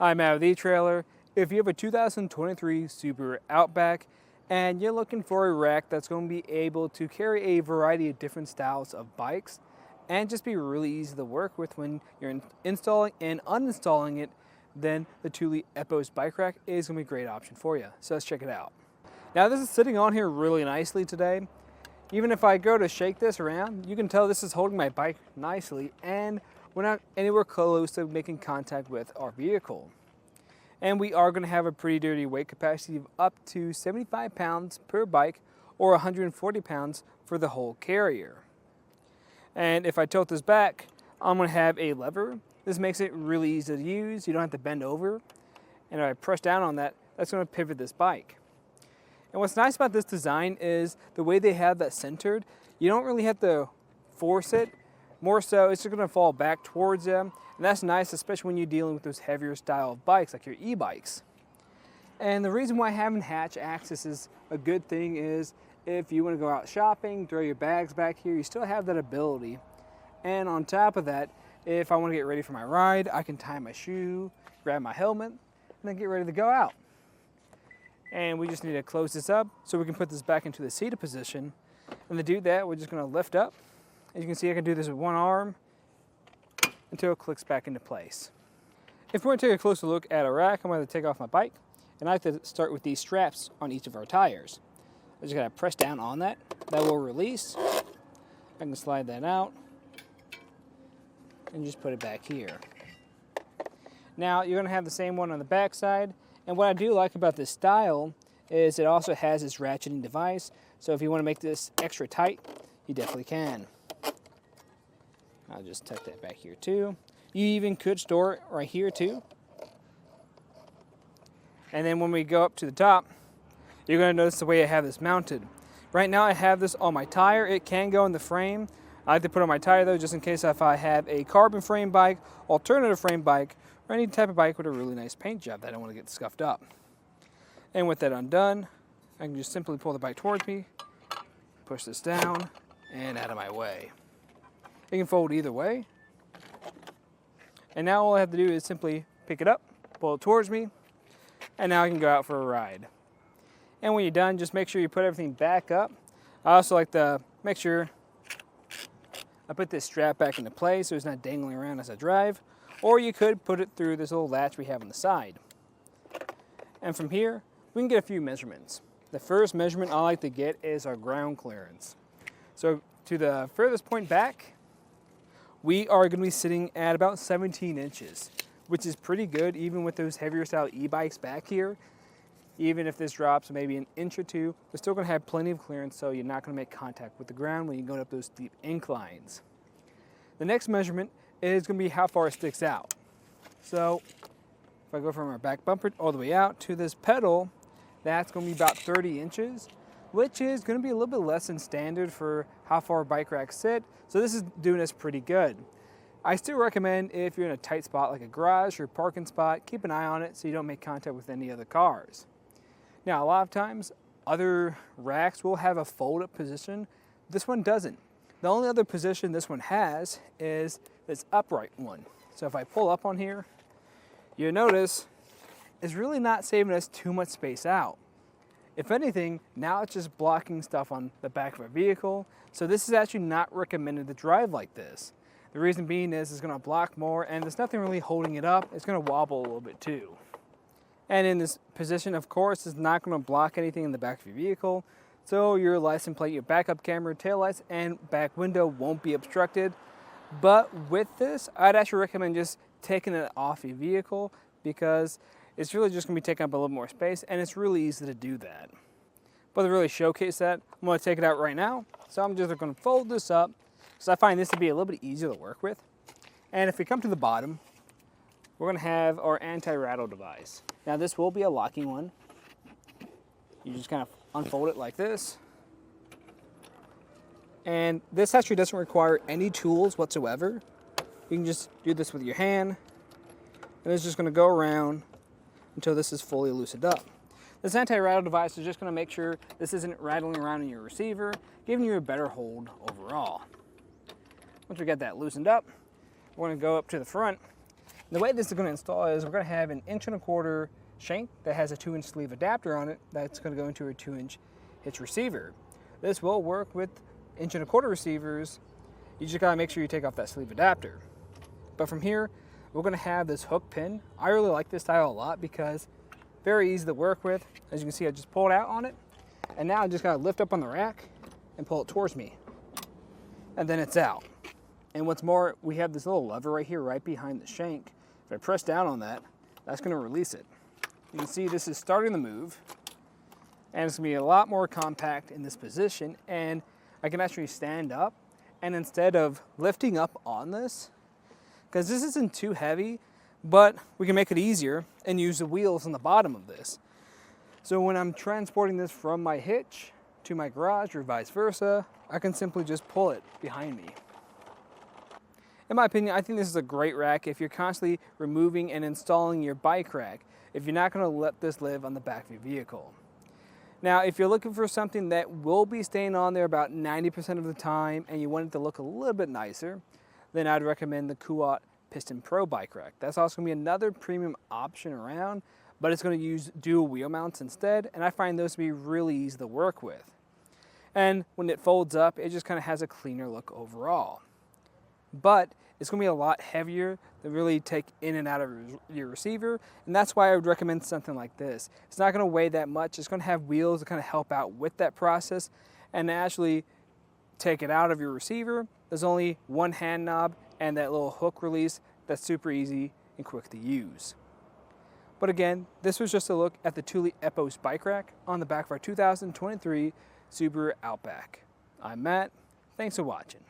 I'm out of the etrailer. If you have a 2023 Subaru Outback and you're looking for a rack that's going to be able to carry a variety of different styles of bikes and just be really easy to work with when you're installing and uninstalling it, then the Thule Epos Bike Rack is going to be a great option for you. So let's check it out. Now this is sitting on here really nicely today. Even if I go to shake this around, you can tell this is holding my bike nicely and we're not anywhere close to making contact with our vehicle. And we are going to have a pretty dirty weight capacity of up to 75 pounds per bike or 140 pounds for the whole carrier. And if I tilt this back, I'm going to have a lever. This makes it really easy to use. You don't have to bend over. And if I press down on that, that's going to pivot this bike. And what's nice about this design is the way they have that centered. You don't really have to force it. More so, it's just going to fall back towards them. And that's nice, especially when you're dealing with those heavier style of bikes like your e-bikes. And the reason why having hatch access is a good thing is if you want to go out shopping, throw your bags back here, you still have that ability. And on top of that, if I want to get ready for my ride, I can tie my shoe, grab my helmet, and then get ready to go out. And we just need to close this up so we can put this back into the seated position. And to do that, we're just going to lift up. As you can see, I can do this with one arm until it clicks back into place. If we're going to take a closer look at a rack, I'm going to take off my bike, and I have to start with these straps on each of our tires. I just got to press down on that. That will release. I can slide that out and just put it back here. Now you're going to have the same one on the back side, and what I do like about this style is it also has this ratcheting device, so if you want to make this extra tight, you definitely can. I'll just tuck that back here too. You even could store it right here too. And then when we go up to the top, you're going to notice the way I have this mounted. Right now I have this on my tire. It can go in the frame. I like to put on my tire though, just in case if I have a carbon frame bike, alternative frame bike, or any type of bike with a really nice paint job that I don't want to get scuffed up. And with that undone, I can just simply pull the bike towards me, push this down, and out of my way. It can fold either way. And now all I have to do is simply pick it up, pull it towards me, and now I can go out for a ride. And when you're done, just make sure you put everything back up. I also like to make sure I put this strap back into place so it's not dangling around as I drive. Or you could put it through this little latch we have on the side. And from here, we can get a few measurements. The first measurement I like to get is our ground clearance. So to the furthest point back, we are going to be sitting at about 17 inches, which is pretty good even with those heavier style e-bikes back here. Even if this drops maybe an inch or two, we're still going to have plenty of clearance, so you're not going to make contact with the ground when you're going up those steep inclines. The next measurement is going to be how far it sticks out. So if I go from our back bumper all the way out to this pedal, that's going to be about 30 inches, which is going to be a little bit less than standard for how far bike racks sit. So this is doing us pretty good. I still recommend if you're in a tight spot like a garage or a parking spot, keep an eye on it so you don't make contact with any other cars. Now, a lot of times other racks will have a fold-up position. This one doesn't. The only other position this one has is this upright one. So if I pull up on here, you'll notice it's really not saving us too much space out. If anything, now it's just blocking stuff on the back of a vehicle. So this is actually not recommended to drive like this. The reason being is it's going to block more and there's nothing really holding it up. It's going to wobble a little bit too. And in this position, of course, it's not going to block anything in the back of your vehicle. So your license plate, your backup camera, taillights, and back window won't be obstructed. But with this, I'd actually recommend just taking it off your vehicle because it's really just going to be taking up a little more space and it's really easy to do that. But to really showcase that, I'm going to take it out right now. So I'm just going to fold this up because I find this to be a little bit easier to work with. And if we come to the bottom, we're going to have our anti-rattle device. Now this will be a locking one. You just kind of unfold it like this. And this actually doesn't require any tools whatsoever. You can just do this with your hand. And it's just going to go around until this is fully loosened up. This anti-rattle device is just going to make sure this isn't rattling around in your receiver, giving you a better hold overall. Once we get that loosened up, we're going to go up to the front The way this is going to install is we're going to have an 1.25" shank that has a 2-inch sleeve adapter on it that's going to go into a 2-inch hitch receiver. This will work with 1.25" receivers. You just got to make sure you take off that sleeve adapter. But from here, we're going to have this hook pin. I really like this style a lot because very easy to work with. As you can see, I just pulled out on it, and now I just got to lift up on the rack and pull it towards me, and then it's out. And what's more, we have this little lever right here, right behind the shank. If I press down on that, that's going to release it. You can see this is starting to move, and it's going to be a lot more compact in this position, and I can actually stand up, and instead of lifting up on this, because this isn't too heavy, but we can make it easier and use the wheels on the bottom of this. So when I'm transporting this from my hitch to my garage or vice versa, I can simply just pull it behind me. In my opinion, I think this is a great rack if you're constantly removing and installing your bike rack, if you're not going to let this live on the back of your vehicle. Now, if you're looking for something that will be staying on there about 90% of the time and you want it to look a little bit nicer, then I'd recommend the Kuat Piston Pro Bike Rack. That's also going to be another premium option around, but it's going to use dual wheel mounts instead, and I find those to be really easy to work with. And when it folds up, it just kind of has a cleaner look overall. But it's going to be a lot heavier to really take in and out of your receiver, and that's why I would recommend something like this. It's not going to weigh that much. It's going to have wheels to kind of help out with that process, and actually take it out of your receiver. There's only one hand knob and that little hook release that's super easy and quick to use. But again, this was just a look at the Thule Epos bike rack on the back of our 2023 Subaru Outback. I'm Matt. Thanks for watching.